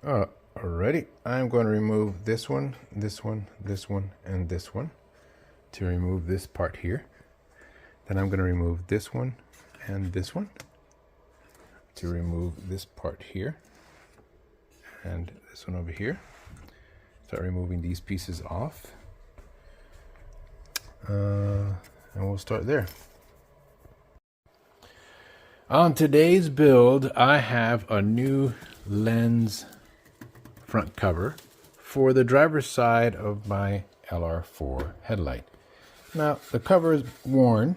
Alrighty, I'm going to remove this one, this one, this one, and this one to remove this part here. Then I'm going to remove this one and this one to remove this part here and this one over here. Start removing these pieces off. And we'll start there. On today's build, I have a new lens front cover for the driver's side of my LR4 headlight. Now, the cover is worn.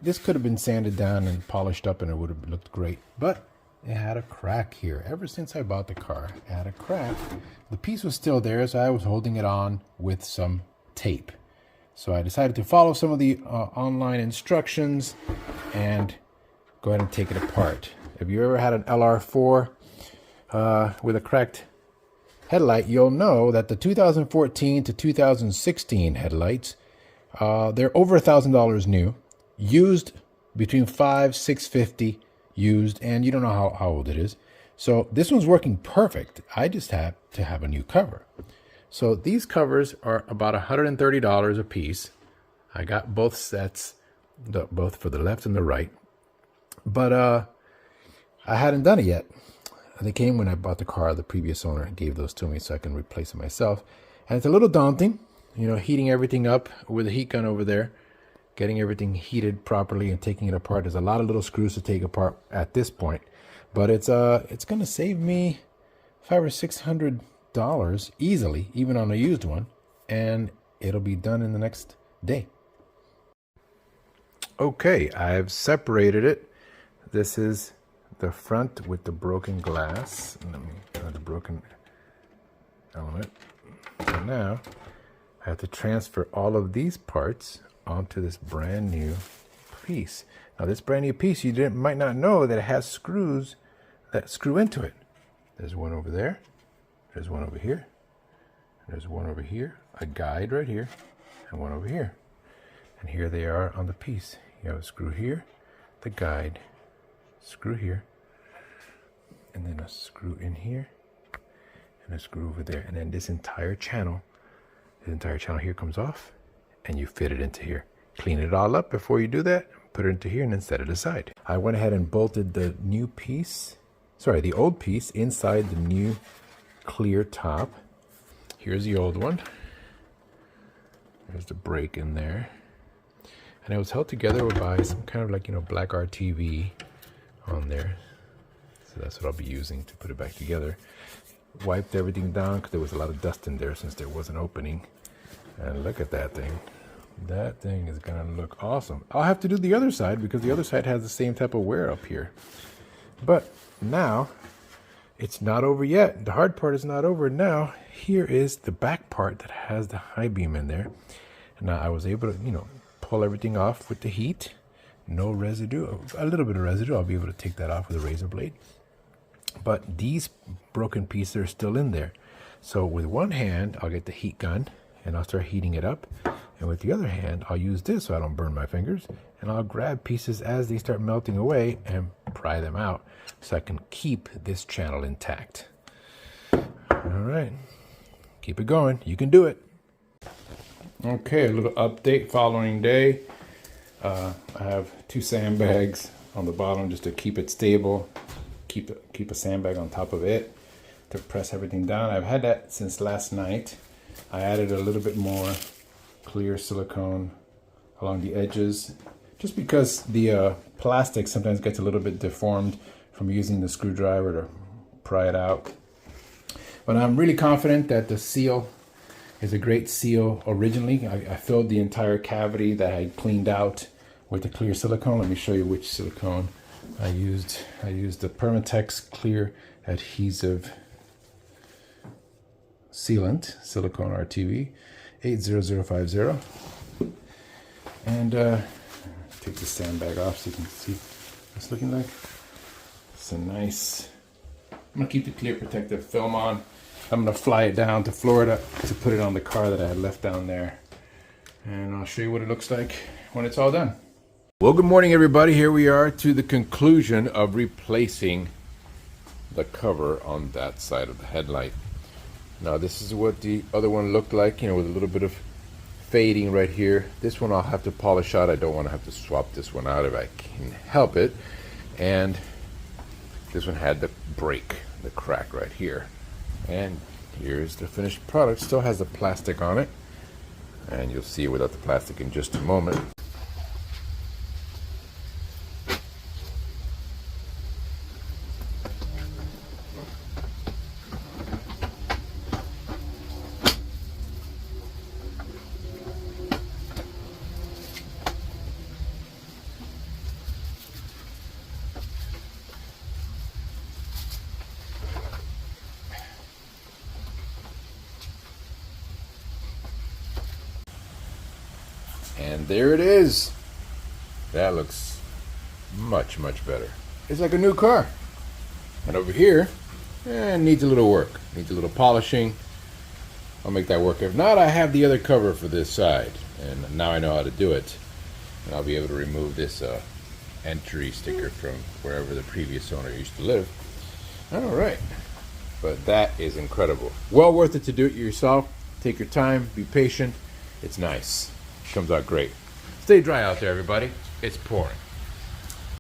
This could have been sanded down and polished up and it would have looked great, but it had a crack here. Ever since I bought the car, it had a crack. The piece was still there, so I was holding it on with some tape. So I decided to follow some of the online instructions and go ahead and take it apart. If you ever had an LR4 with a cracked headlight, you'll know that the 2014 to 2016 headlights, they're over $1,000 new, used between $500–650 used, and you don't know how old it is. So this one's working perfect. I just had to have a new cover. So these covers are about $130 a piece. I got both sets, both for the left and the right. But I hadn't done it yet. They came when I bought the car. The previous owner gave those to me so I can replace it myself. And it's a little daunting, you know, heating everything up with a heat gun over there, getting everything heated properly and taking it apart. There's a lot of little screws to take apart at this point. But it's going to save me $500–600 easily, even on a used one. And it'll be done in the next day. Okay, I've separated it. This is the front with the broken glass. Let me the broken element. So now I have to transfer all of these parts onto this brand new piece. Now this brand new piece, you might not know that it has screws that screw into it. There's one over there. There's one over here. There's one over here. A guide right here, and one over here. And here they are on the piece. You have a screw here, the guide, screw here, and then a screw in here, and a screw over there. And then this entire channel here comes off, and you fit it into here. Clean it all up before you do that, put it into here, and then set it aside. I went ahead and bolted the the old piece inside the new clear top. Here's the old one. There's the brake in there. And it was held together by some kind of like, black RTV on there. So that's what I'll be using to put it back together. Wiped everything down because there was a lot of dust in there since there was an opening. And look at that thing. That thing is gonna look awesome. I'll have to do the other side because the other side has the same type of wear up here. But now, it's not over yet. The hard part is not over. Now, here is the back part that has the high beam in there. And now I was able to, pull everything off with the heat. No residue, a little bit of residue. I'll be able to take that off with a razor blade. But these broken pieces are still in there. So with one hand, I'll get the heat gun and I'll start heating it up. And with the other hand, I'll use this so I don't burn my fingers. And I'll grab pieces as they start melting away and pry them out so I can keep this channel intact. All right, keep it going. You can do it. Okay, a little update following day. I have 2 sandbags on the bottom just to keep it stable. Keep a sandbag on top of it to press everything down. I've had that since last night. I added a little bit more clear silicone along the edges just because the plastic sometimes gets a little bit deformed from using the screwdriver to pry it out. But I'm really confident that the seal is a great seal originally. I filled the entire cavity that I cleaned out with the clear silicone. Let me show you which silicone I used. I used the Permatex Clear Adhesive Sealant Silicone RTV 80050. And take the sandbag off so you can see what it's looking like. It's a nice, I'm gonna keep the clear protective film on. I'm gonna fly it down to Florida to put it on the car that I had left down there. And I'll show you what it looks like when it's all done. Well, good morning everybody. Here we are to the conclusion of replacing the cover on that side of the headlight. Now this is what the other one looked like, you know, with a little bit of fading right here. This one I'll have to polish out. I don't want to have to swap this one out if I can help it. And this one had the break, the crack right here. And here's the finished product. Still has the plastic on it, and you'll see it without the plastic in just a moment. And there it is. That looks much, much better. It's like a new car. And over here, needs a little work. Needs a little polishing. I'll make that work. If not, I have the other cover for this side. And now I know how to do it. And I'll be able to remove this entry sticker from wherever the previous owner used to live. All right. But that is incredible. Well worth it to do it yourself. Take your time. Be patient. It's nice. Comes out great. Stay dry out there, everybody. It's pouring.